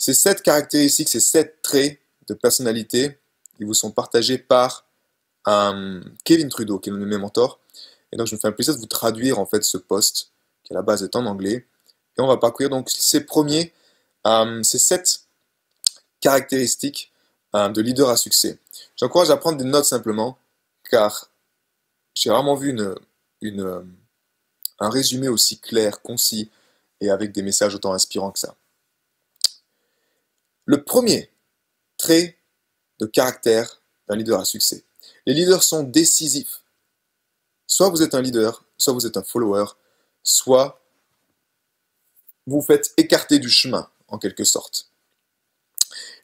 Ces 7 caractéristiques, ces 7 traits de personnalité, ils vous sont partagés par Kevin Trudeau, qui est l'un de mes mentors. Et donc, je me fais un plaisir de vous traduire en fait ce post, qui à la base est en anglais. Et on va parcourir donc ces ces 7 caractéristiques de leader à succès. J'encourage à prendre des notes simplement, car j'ai rarement vu un résumé aussi clair, concis, et avec des messages autant inspirants que ça. Le premier trait de caractère d'un leader à succès. Les leaders sont décisifs. Soit vous êtes un leader, soit vous êtes un follower, soit vous vous faites écarter du chemin, en quelque sorte.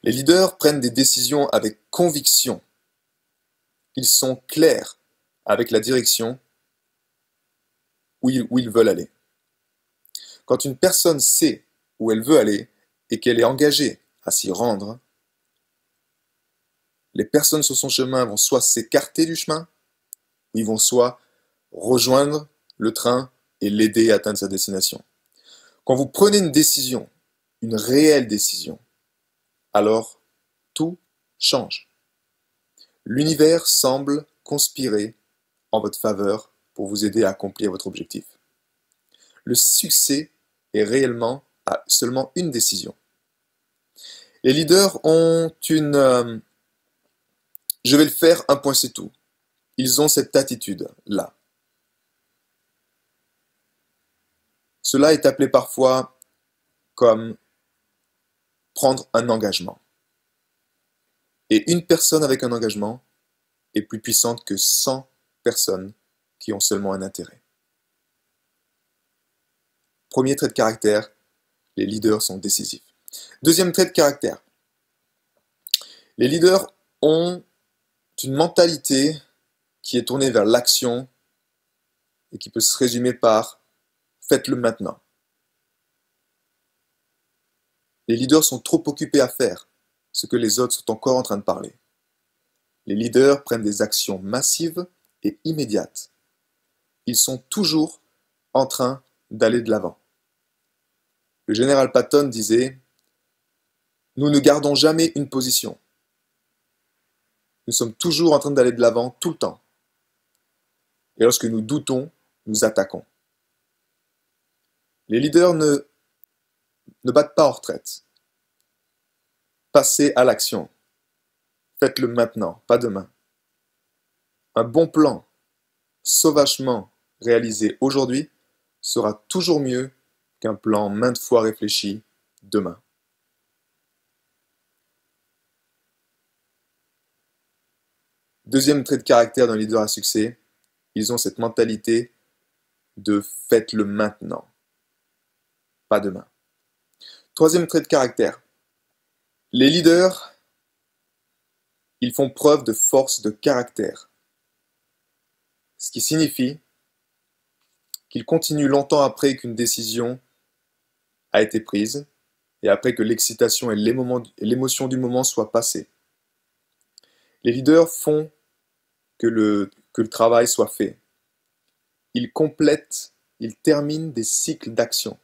Les leaders prennent des décisions avec conviction. Ils sont clairs avec la direction où ils veulent aller. Quand une personne sait où elle veut aller et qu'elle est engagée à s'y rendre, les personnes sur son chemin vont soit s'écarter du chemin, ou ils vont soit rejoindre le train et l'aider à atteindre sa destination. Quand vous prenez une décision, une réelle décision, alors tout change. L'univers semble conspirer en votre faveur pour vous aider à accomplir votre objectif. Le succès est réellement à seulement une décision. Les leaders ont une je vais le faire, un point c'est tout. Ils ont cette attitude-là. Cela est appelé parfois comme prendre un engagement. Et une personne avec un engagement est plus puissante que 100 personnes qui ont seulement un intérêt. Premier trait de caractère, les leaders sont décisifs. Deuxième trait de caractère, les leaders ont une mentalité qui est tournée vers l'action et qui peut se résumer par faites-le maintenant. Les leaders sont trop occupés à faire ce que les autres sont encore en train de parler. Les leaders prennent des actions massives et immédiates. Ils sont toujours en train d'aller de l'avant. Le général Patton disait « Nous ne gardons jamais une position. Nous sommes toujours en train d'aller de l'avant tout le temps. Et lorsque nous doutons, nous attaquons. » Les leaders ne battent pas en retraite. Passez à l'action. Faites-le maintenant, pas demain. Un bon plan, sauvagement réalisé aujourd'hui, sera toujours mieux qu'un plan maintes fois réfléchi demain. Deuxième trait de caractère d'un leader à succès, ils ont cette mentalité de faites-le maintenant, pas demain. Troisième trait de caractère, les leaders, ils font preuve de force de caractère, ce qui signifie qu'ils continuent longtemps après qu'une décision a été prise et après que l'excitation et l'émotion du moment soient passées. Les leaders font que le travail soit fait. Ils complètent, ils terminent des cycles d'action.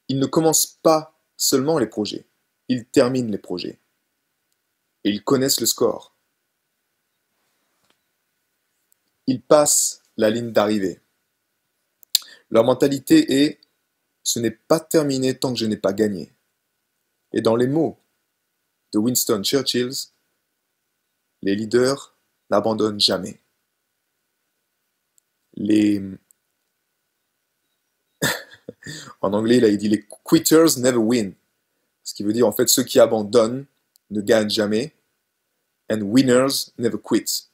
Ils ne commencent pas seulement les projets, ils terminent les projets. Et ils connaissent le score. Ils passent la ligne d'arrivée. Leur mentalité est « ce n'est pas terminé tant que je n'ai pas gagné ». Et dans les mots de Winston Churchill, les leaders n'abandonnent jamais. En anglais, il dit les quitters never win. Ce qui veut dire en fait ceux qui abandonnent ne gagnent jamais. And winners never quit.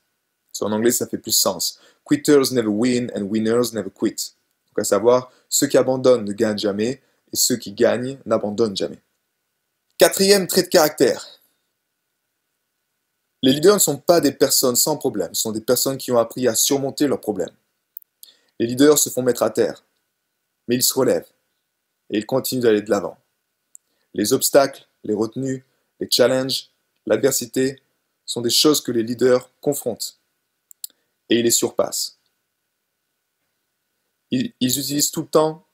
En anglais, ça fait plus sens. Quitters never win and winners never quit. Donc à savoir, ceux qui abandonnent ne gagnent jamais et ceux qui gagnent n'abandonnent jamais. Quatrième trait de caractère. Les leaders ne sont pas des personnes sans problème, ce sont des personnes qui ont appris à surmonter leurs problèmes. Les leaders se font mettre à terre, mais ils se relèvent et ils continuent d'aller de l'avant. Les obstacles, les retenues, les challenges, l'adversité sont des choses que les leaders confrontent et ils les surpassent. Ils utilisent tout le temps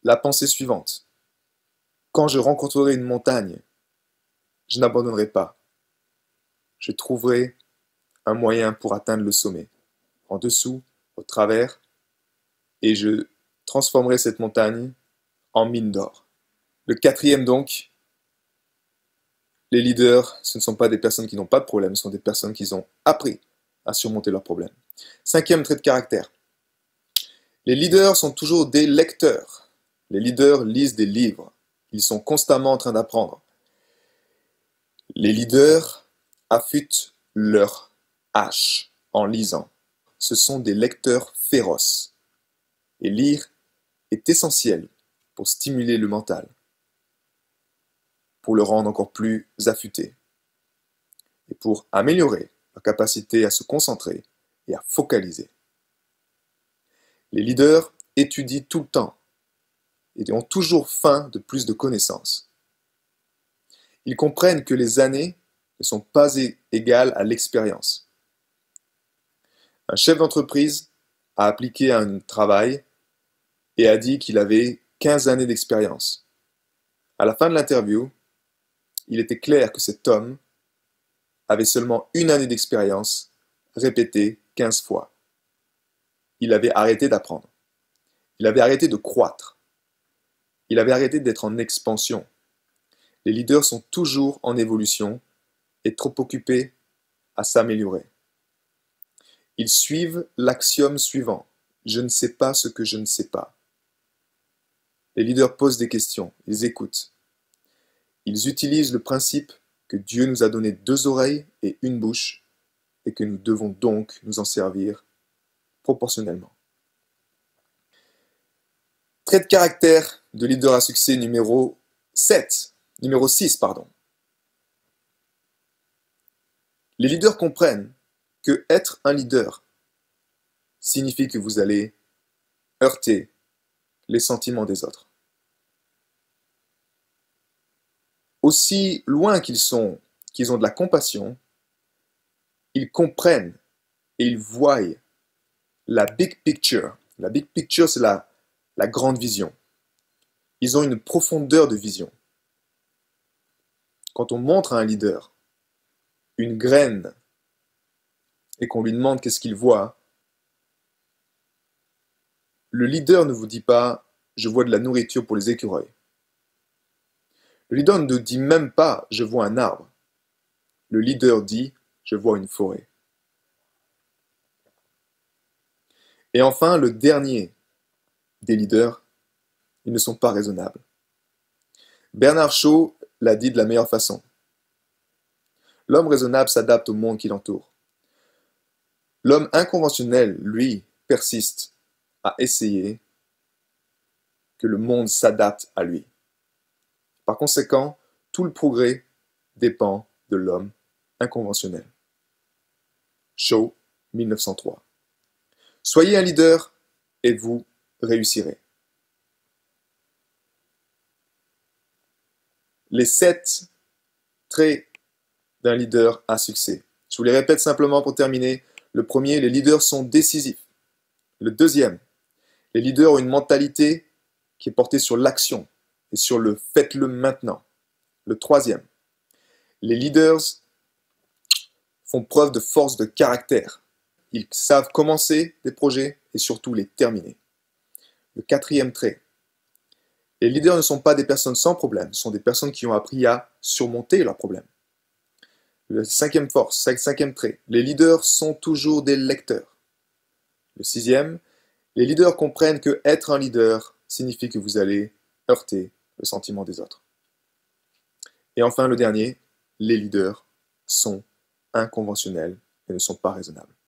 la pensée suivante. Quand je rencontrerai une montagne, je n'abandonnerai pas. Je trouverai un moyen pour atteindre le sommet, en dessous, au travers, et je transformerai cette montagne en mine d'or. Le quatrième donc, les leaders, ce ne sont pas des personnes qui n'ont pas de problème, ce sont des personnes qui ont appris à surmonter leurs problèmes. Cinquième trait de caractère. Les leaders sont toujours des lecteurs. Les leaders lisent des livres. Ils sont constamment en train d'apprendre. Les leaders affûtent leur hache en lisant. Ce sont des lecteurs féroces. Et lire est essentiel pour stimuler le mental, pour le rendre encore plus affûté et pour améliorer leur capacité à se concentrer et à focaliser. Les leaders étudient tout le temps et ont toujours faim de plus de connaissances. Ils comprennent que les années ne sont pas égales à l'expérience. Un chef d'entreprise a appliqué un travail et a dit qu'il avait 15 années d'expérience. À la fin de l'interview, il était clair que cet homme avait seulement une année d'expérience, répétée 15 fois. Il avait arrêté d'apprendre. Il avait arrêté de croître. Il avait arrêté d'être en expansion. Les leaders sont toujours en évolution et trop occupés à s'améliorer. Ils suivent l'axiome suivant. Je ne sais pas ce que je ne sais pas. Les leaders posent des questions, ils écoutent. Ils utilisent le principe que Dieu nous a donné 2 oreilles et une bouche et que nous devons donc nous en servir proportionnellement. Trait de caractère de leader à succès numéro 6. Les leaders comprennent que être un leader signifie que vous allez heurter les sentiments des autres. Aussi loin qu'ils ont de la compassion, ils comprennent et ils voient la big picture. La big picture, c'est la grande vision. Ils ont une profondeur de vision. Quand on montre à un leader une graine et qu'on lui demande qu'est-ce qu'il voit, le leader ne vous dit pas « je vois de la nourriture pour les écureuils ». Le leader ne dit même pas « je vois un arbre ». Le leader dit « je vois une forêt ». Et enfin, le dernier des leaders, ils ne sont pas raisonnables. Bernard Shaw l'a dit de la meilleure façon. L'homme raisonnable s'adapte au monde qui l'entoure. L'homme inconventionnel, lui, persiste à essayer que le monde s'adapte à lui. Par conséquent, tout le progrès dépend de l'homme inconventionnel. Shaw, 1903. Soyez un leader et vous réussirez. Les 7 traits d'un leader à succès. Je vous les répète simplement pour terminer. Le premier, les leaders sont décisifs. Le deuxième, les leaders ont une mentalité qui est portée sur l'action et sur le faites-le maintenant. Le troisième, les leaders font preuve de force de caractère. Ils savent commencer des projets et surtout les terminer. Le quatrième trait, les leaders ne sont pas des personnes sans problème, ce sont des personnes qui ont appris à surmonter leurs problèmes. Le cinquième trait, les leaders sont toujours des lecteurs. Le sixième, les leaders comprennent que être un leader signifie que vous allez heurter le sentiment des autres. Et enfin, le dernier, les leaders sont inconventionnels et ne sont pas raisonnables.